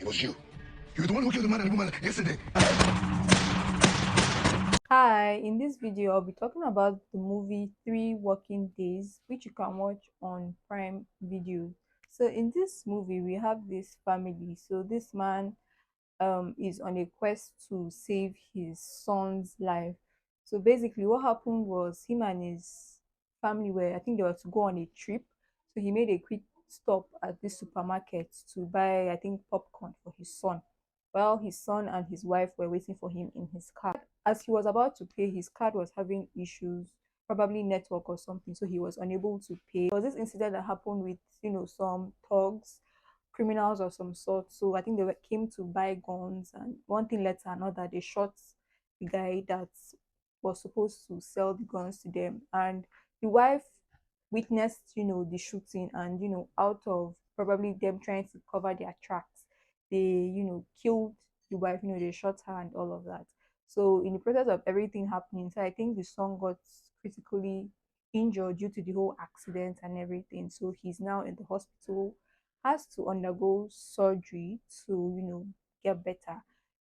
It was you. You were the one who killed the man and the woman yesterday. Hi, in this video, I'll be talking about the movie 3 Working Days, which you can watch on Prime Video. So, in this movie, we have this family. So, this man is on a quest to save his son's life. So, basically, what happened was him and his family were, I think they were to go on a trip. So, he made a quick stop at this supermarket to buy, I think, popcorn for his son, while his son and his wife were waiting for him in his car. As he was about to pay, his card was having issues, probably network or something, so he was unable to pay. There was this incident that happened with, some thugs, criminals of some sort. So I think came to buy guns, and one thing led to another. They shot the guy that was supposed to sell the guns to them, and the wife witnessed, the shooting, and out of probably them trying to cover their tracks, they, killed the wife. They shot her and all of that. So in the process of everything happening, so I think the son got critically injured due to the whole accident and everything. So he's now in the hospital, has to undergo surgery to, get better.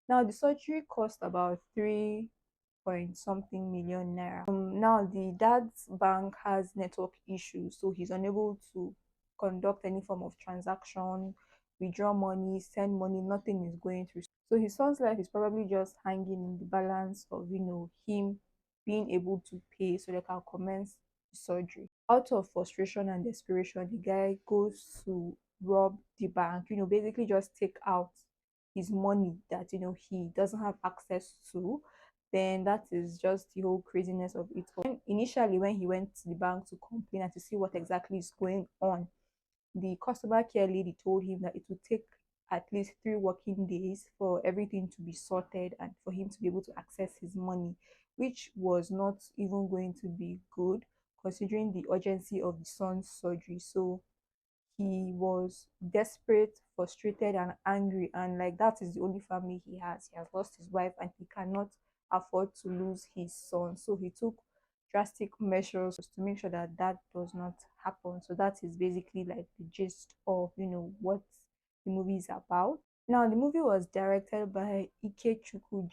Now the surgery cost about 3 point something million naira. Now the dad's bank has network issues, so he's unable to conduct any form of transaction, withdraw money, send money, nothing is going through. So his son's life is probably just hanging in the balance of, him being able to pay so they can commence the surgery. Out of frustration and desperation, the guy goes to rob the bank, basically just take out his money that, he doesn't have access to. Then that is just the whole craziness of it all. Initially, when he went to the bank to complain and to see what exactly is going on, the customer care lady told him that it would take at least 3 working days for everything to be sorted and for him to be able to access his money, which was not even going to be good considering the urgency of the son's surgery. So he was desperate, frustrated, and angry, and like that is the only family he has. He has lost his wife and he cannot afford to lose his son. So he took drastic measures to make sure that that does not happen. So that is basically like the gist of, what the movie is about. Now the movie was directed by Ikechukwu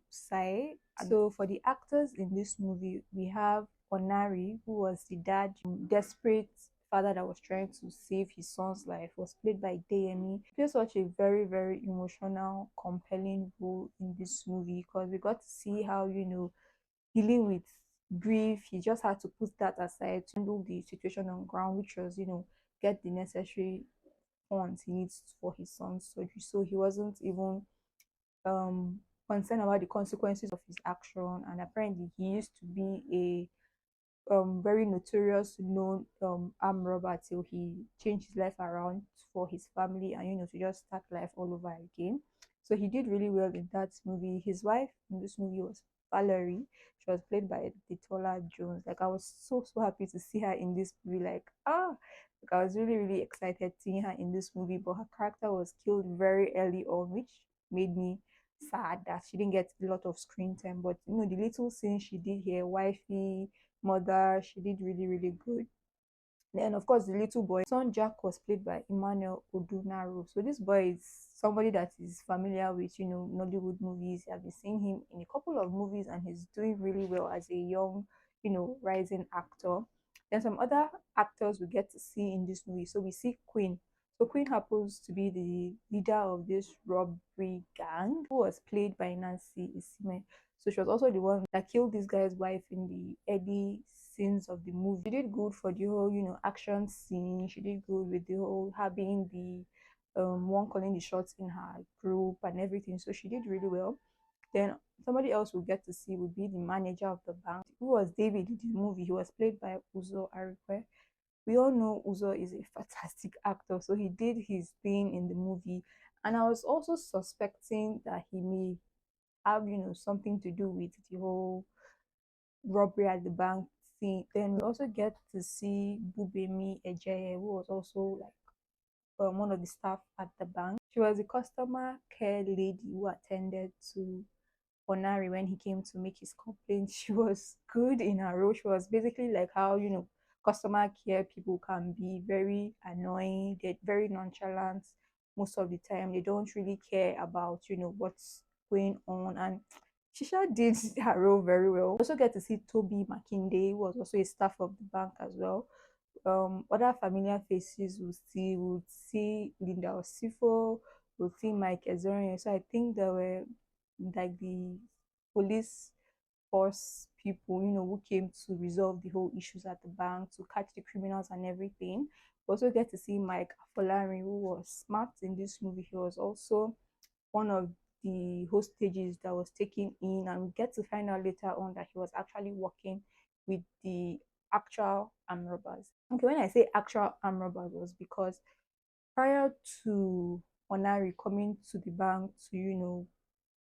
Ossai. So for the actors in this movie, we have Onari, who was the dad, desperate father that was trying to save his son's life, was played by Deyemi. He plays such a very, very emotional, compelling role in this movie because we got to see how, dealing with grief, he just had to put that aside to handle the situation on ground, which was, get the necessary funds he needs for his son's surgery. So he wasn't even um concerned about the consequences of his action. And apparently he used to be a very notorious known armed robber till he changed his life around for his family and to just start life all over again. So he did really well in that movie. His wife in this movie was Valerie. She was played by Detola Jones. Like I was so happy to see her in this movie. Like I was really really excited seeing her in this movie, but her character was killed very early on, which made me sad that she didn't get a lot of screen time. But the little scenes she did here, wifey, mother, she did really really good. Then of course the little boy son Jack was played by Emmanuel. So this boy is somebody that is familiar with Nollywood movies. I've been seeing him in a couple of movies and he's doing really well as a young rising actor. Then some other actors we get to see in this movie. So we see Queen. So Queen happens to be the leader of this robbery gang, who was played by Nancy Isime. So she was also the one that killed this guy's wife in the early scenes of the movie. She did good for the whole, action scene. She did good with the whole her being the one calling the shots in her group and everything. So she did really well. Then somebody else we'll get to see would be the manager of the bank, who was David in the movie. He was played by Uzor Arukwe. We all know Uzor is a fantastic actor, so he did his thing in the movie. And I was also suspecting that he may have, something to do with the whole robbery at the bank scene. Then we also get to see Gbubemi Ejeye, who was also like one of the staff at the bank. She was a customer care lady who attended to Onari when he came to make his complaint. She was good in her role. She was basically like how customer care people can be very annoying, they're very nonchalant, most of the time. They don't really care about, what's going on. And Shisha did her role very well. Also get to see Tobi Makinde, who was also a staff of the bank as well. Other familiar faces would see Linda Osifo, we'll see Mike Ezuruonye. So I think there were like the police force people, who came to resolve the whole issues at the bank, to catch the criminals and everything. We also get to see Mike Afolarin, who was smart in this movie. He was also one of the hostages that was taken in, and we get to find out later on that he was actually working with the actual arm robbers. Okay, when I say actual arm robbers, was because prior to Onari coming to the bank to,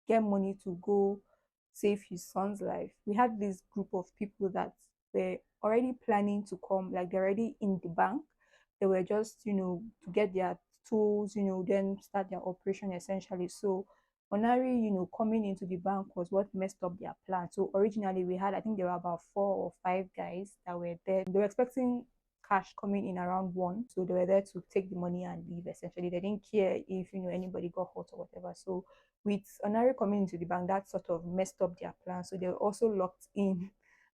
get money to go save his son's life, we had this group of people that were already planning to come, like they're already in the bank. They were just, to get their tools, then start their operation essentially. So Onari, coming into the bank was what messed up their plan. So originally we had, I think there were about 4 or 5 guys that were there. They were expecting cash coming in around 1. So they were there to take the money and leave essentially. They didn't care if, anybody got hurt or whatever. So with Onari coming into the bank, that sort of messed up their plan. So they were also locked in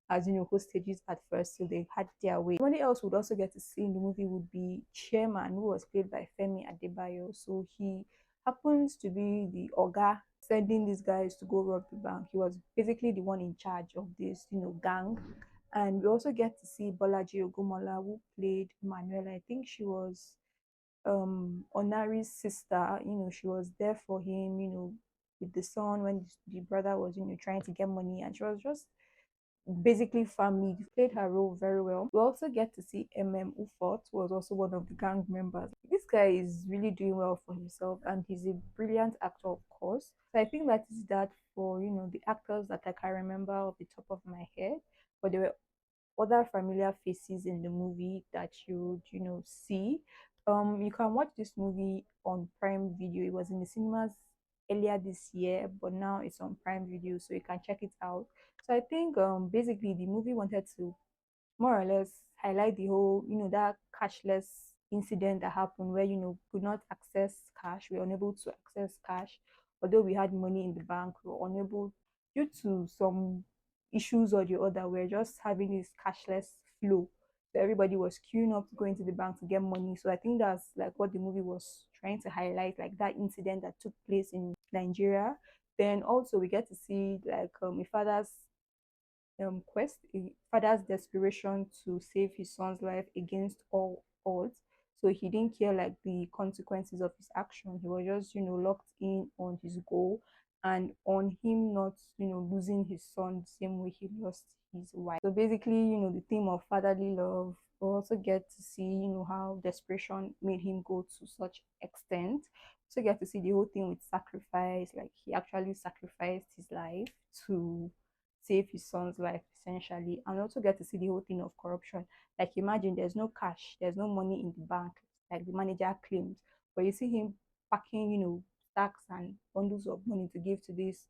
as, hostages at first. So they had their way. Somebody else would also get to see in the movie would be Chairman, who was played by Femi Adebayo. So he happens to be the Oga sending these guys to go rob the bank. He was basically the one in charge of this, gang. And we also get to see Bolaji Ogunmola, who played Emmanuel. I think she was Onari's sister. She was there for him, with the son when the brother was, trying to get money, and she was just basically family. She played her role very well. We also get to see who fought, was also one of the gang members. This guy is really doing well for himself, and he's a brilliant actor, of course. So I think that is that for, the actors that I can remember off the top of my head. But there were other familiar faces in the movie that you would, see. You can watch this movie on Prime Video. It was in the cinemas earlier this year, but now it's on Prime Video, so you can check it out. So I think basically the movie wanted to more or less highlight the whole, that cashless incident that happened where, could not access cash, we were unable to access cash. Although we had money in the bank, we were unable due to some issues or the other, we're just having this cashless flow. So everybody was queuing up to go into the bank to get money. So I think that's like what the movie was trying to highlight, like that incident that took place in Nigeria. Then also we get to see like a father's quest, a father's desperation to save his son's life against all odds. So he didn't care like the consequences of his action. He was just, locked in on his goal and on him not, losing his son the same way he lost his wife. So basically, the theme of fatherly love. We also get to see, how desperation made him go to such extent. So get to see the whole thing with sacrifice, like he actually sacrificed his life to save his son's life essentially, and also get to see the whole thing of corruption. Like imagine there's no cash, there's no money in the bank, like the manager claims, but you see him packing, stacks and bundles of money to give to this,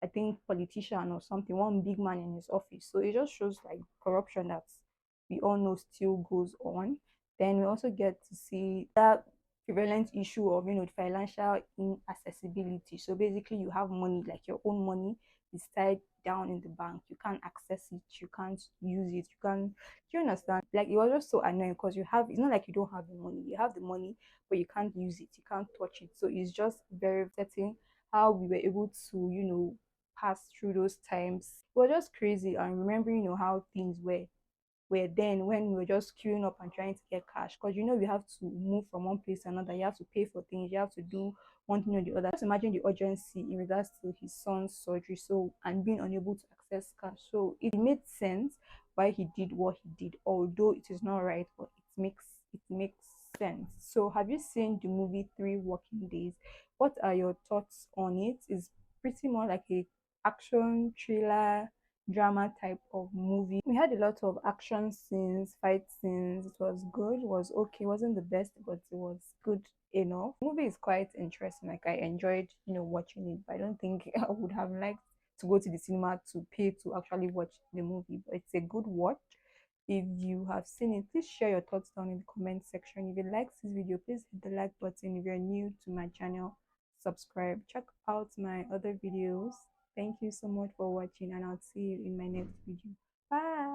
I think, politician or something, one big man in his office. So it just shows like corruption that we all know still goes on. Then we also get to see that prevalent issue of, financial inaccessibility. So basically you have money, like your own money is tied down in the bank. You can't access it, you can't use it, you can't, do you understand? Like it was just so annoying because you have, it's not like you don't have the money, you have the money, but you can't use it, you can't touch it. So it's just very upsetting how we were able to, pass through those times. It was just crazy, and remembering, how things were then when we were just queuing up and trying to get cash, because you have to move from one place to another, you have to pay for things, you have to do one thing or the other. Just imagine the urgency in regards to his son's surgery, so, and being unable to access cash. So it made sense why he did what he did, although it is not right, but it makes sense. So have you seen the movie 3 Working Days? What are your thoughts on it? It's pretty more like a action thriller drama type of movie. We had a lot of action scenes, fight scenes. It was good, it was okay, it wasn't the best, but it was good enough. The movie is quite interesting. Like I enjoyed, watching it, but I don't think I would have liked to go to the cinema to pay to actually watch the movie. But it's a good watch. If you have seen it, please share your thoughts down in the comment section. If you like this video, please hit the like button. If you're new to my channel, subscribe. Check out my other videos. Thank you so much for watching, and I'll see you in my next video. Bye.